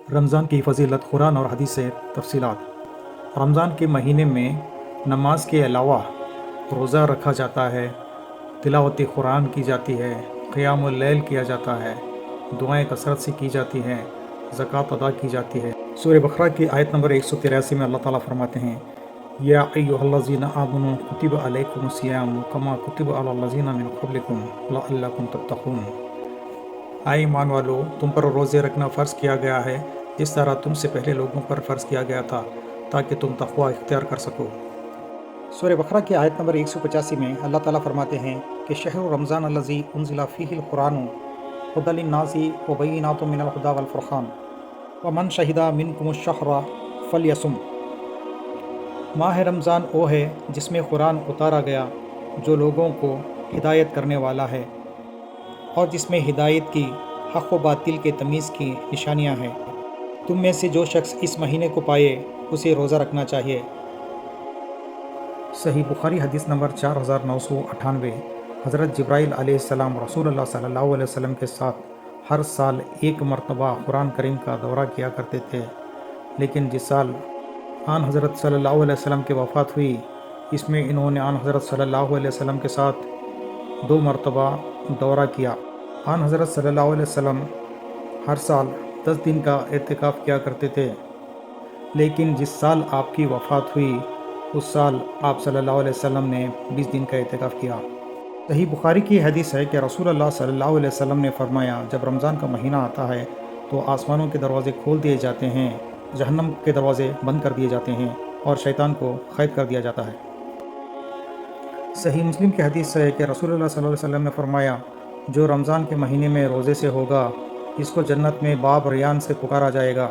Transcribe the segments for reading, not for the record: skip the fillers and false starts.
رمضان کی فضیلت قرآن اور حدیث سے تفصیلات۔ رمضان کے مہینے میں نماز کے علاوہ روزہ رکھا جاتا ہے، تلاوت قرآن کی جاتی ہے، قیام اللیل کیا جاتا ہے، دعائیں کثرت سے کی جاتی ہیں، زکوٰۃ ادا کی جاتی ہے۔ سورہ بقرہ کی آیت نمبر 183 میں اللہ تعالیٰ فرماتے ہیں، یا ایھا الذین آمنوا کتب علیکم الصیام کما کتب علی الذین من قبلکم لعلکم تتقون۔ اے ایمان والو، تم پر روزے رکھنا فرض کیا گیا ہے جس طرح تم سے پہلے لوگوں پر فرض کیا گیا تھا تاکہ تم تقوی اختیار کر سکو۔ سورہ بقرہ کی آیت نمبر 185 میں اللہ تعالیٰ فرماتے ہیں کہ شہر رمضان الذی انزل فیہ القرآن ھدی للناس وبینات من الھدی والفرقان ومن شہد منکم الشہر فلیصم۔ ماہ رمضان وہ ہے جس میں قرآن اتارا گیا جو لوگوں کو ہدایت کرنے والا ہے اور جس میں ہدایت کی حق و باطل کے تمیز کی نشانیاں ہیں۔ تم میں سے جو شخص اس مہینے کو پائے اسے روزہ رکھنا چاہیے۔ صحیح بخاری حدیث نمبر 4998۔ حضرت جبرائیل علیہ السلام رسول اللہ صلی اللہ علیہ وسلم کے ساتھ ہر سال ایک مرتبہ قرآن کریم کا دورہ کیا کرتے تھے، لیکن جس سال آن حضرت صلی اللہ علیہ وسلم کی وفات ہوئی اس میں انہوں نے آن حضرت صلی اللہ علیہ وسلم کے ساتھ 2 مرتبہ دورہ کیا۔ آن حضرت صلی اللہ علیہ وسلم ہر سال 10 دن کا اعتکاف کیا کرتے تھے، لیکن جس سال آپ کی وفات ہوئی اس سال آپ صلی اللہ علیہ وسلم نے 20 دن کا اعتکاف کیا۔ صحیح بخاری کی حدیث ہے کہ رسول اللہ صلی اللہ علیہ وسلم نے فرمایا، جب رمضان کا مہینہ آتا ہے تو آسمانوں کے دروازے کھول دیے جاتے ہیں، جہنم کے دروازے بند کر دیے جاتے ہیں اور شیطان کو قید کر دیا جاتا ہے۔ صحیح مسلم کی حدیث ہے کہ رسول اللہ صلی اللہ علیہ وسلم نے فرمایا، جو رمضان کے مہینے میں روزے سے ہوگا اس کو جنت میں باب ریان سے پکارا جائے گا۔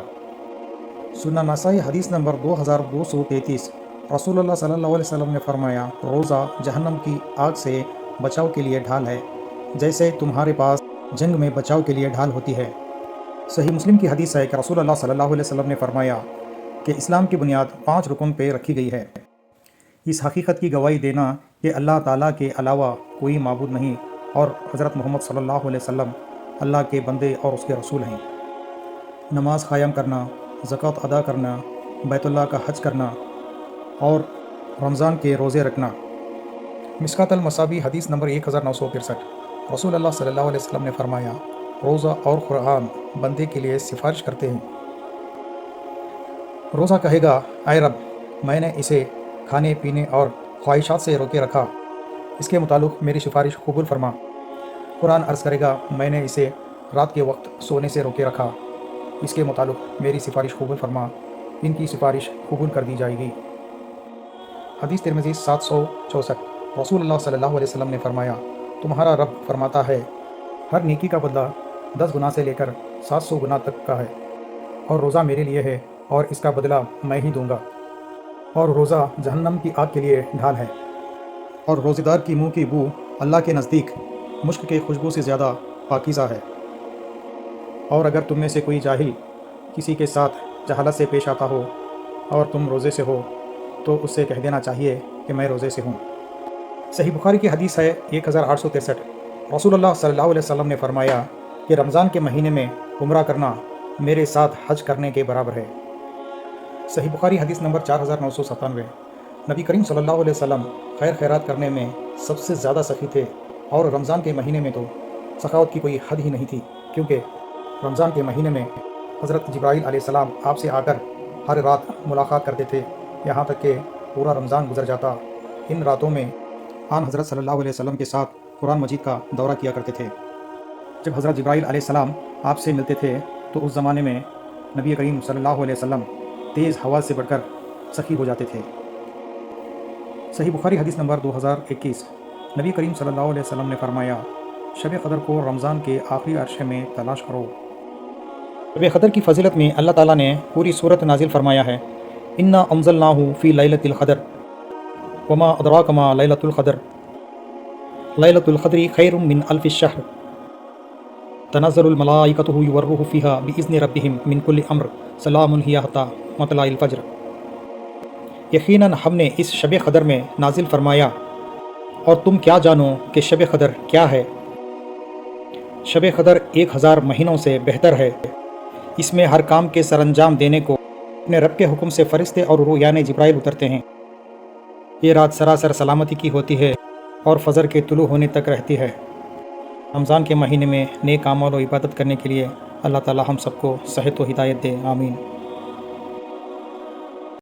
سنن نسائی حدیث نمبر 2233۔ رسول اللہ صلی اللہ علیہ وسلم نے فرمایا، روزہ جہنم کی آگ سے بچاؤ کے لیے ڈھال ہے، جیسے تمہارے پاس جنگ میں بچاؤ کے لیے ڈھال ہوتی ہے۔ صحیح مسلم کی حدیث ہے کہ رسول اللہ صلی اللہ علیہ وسلم نے فرمایا کہ اسلام کی بنیاد 5 رکن پہ رکھی گئی ہے۔ اس حقیقت کی گواہی دینا کہ اللہ تعالیٰ کے علاوہ کوئی معبود نہیں اور حضرت محمد صلی اللہ علیہ وسلم اللہ کے بندے اور اس کے رسول ہیں۔ نماز قائم کرنا، زکوٰۃ ادا کرنا، بیت اللہ کا حج کرنا اور رمضان کے روزے رکھنا۔ مشکوٰۃ المصابیح حدیث نمبر 1963۔ رسول اللہ صلی اللہ علیہ وسلم نے فرمایا، روزہ اور قرآن بندے کے لیے سفارش کرتے ہیں۔ روزہ کہے گا، اے رب، میں نے اسے کھانے پینے اور خواہشات سے روکے رکھا، اس کے متعلق میری سفارش قبول فرما۔ قرآن عرض کرے گا، میں نے اسے رات کے وقت سونے سے روکے رکھا، اس کے متعلق میری سفارش قبول فرما، ان کی سفارش قبول کر دی جائے گی۔ حدیث ترمذی 764۔ رسول اللہ صلی اللہ علیہ وسلم نے فرمایا، تمہارا رب فرماتا ہے، ہر نیکی کا بدلہ 10 گنا سے لے کر 700 گنا تک کا ہے، اور روزہ میرے لیے ہے اور اس کا بدلہ میں ہی دوں گا، اور روزہ جہنم کی آگ کے لیے ڈھال ہے، اور روزے دار کی منہ کی بو اللہ کے نزدیک مشک کے خوشبو سے زیادہ پاکیزہ ہے۔ اور اگر تم میں سے کوئی جاہل کسی کے ساتھ جہالت سے پیش آتا ہو اور تم روزے سے ہو تو اس سے کہہ دینا چاہیے کہ میں روزے سے ہوں۔ صحیح بخاری کی حدیث ہے 1863۔ رسول اللہ صلی اللہ علیہ وسلم نے فرمایا کہ رمضان کے مہینے میں عمرہ کرنا میرے ساتھ حج کرنے کے برابر ہے۔ صحیح بخاری حدیث نمبر 4997۔ نبی کریم صلی اللہ علیہ وسلم خیر خیرات کرنے میں سب سے زیادہ سخی تھے، اور رمضان کے مہینے میں تو سخاوت کی کوئی حد ہی نہیں تھی، کیونکہ رمضان کے مہینے میں حضرت جبرائیل علیہ السلام آپ سے آ کر ہر رات ملاقات کرتے تھے، یہاں تک کہ پورا رمضان گزر جاتا۔ ان راتوں میں آن حضرت صلی اللہ علیہ وسلم کے ساتھ قرآن مجید کا دورہ کیا کرتے تھے۔ جب حضرت جبرائیل علیہ السلام آپ سے ملتے تھے تو اس زمانے میں نبی کریم صلی اللہ علیہ وسلم تیز ہوا سے بڑھ کر سخی ہو جاتے تھے۔ صحیح بخاری حدیث نمبر 2021۔ نبی کریم صلی اللہ علیہ وسلم نے فرمایا، شب قدر کو رمضان کے آخری عشرے میں تلاش کرو۔ شب قدر کی فضیلت میں اللہ تعالیٰ نے پوری سورت نازل فرمایا ہے، انا انزلناہ فی لیلۃ القدر وما ادراک ما لیلۃ القدر لیلۃ القدر خیر من الف الشہر تنزل الملائکۃ والروح فیہا باذن ربہم من کل امر سلام ہی حتی مطلع الفجر۔ یقیناً ہم نے اس شب قدر میں نازل فرمایا، اور تم کیا جانو کہ شب قدر کیا ہے؟ شب قدر 1000 مہینوں سے بہتر ہے، اس میں ہر کام کے سر انجام دینے کو اپنے رب کے حکم سے فرشتے اور روح جبرائیل اترتے ہیں۔ یہ رات سراسر سلامتی کی ہوتی ہے اور فجر کے طلوع ہونے تک رہتی ہے۔ رمضان کے مہینے میں نیک اعمال و عبادت کرنے کے لیے اللہ تعالی ہم سب کو صحت و ہدایت دے، آمین۔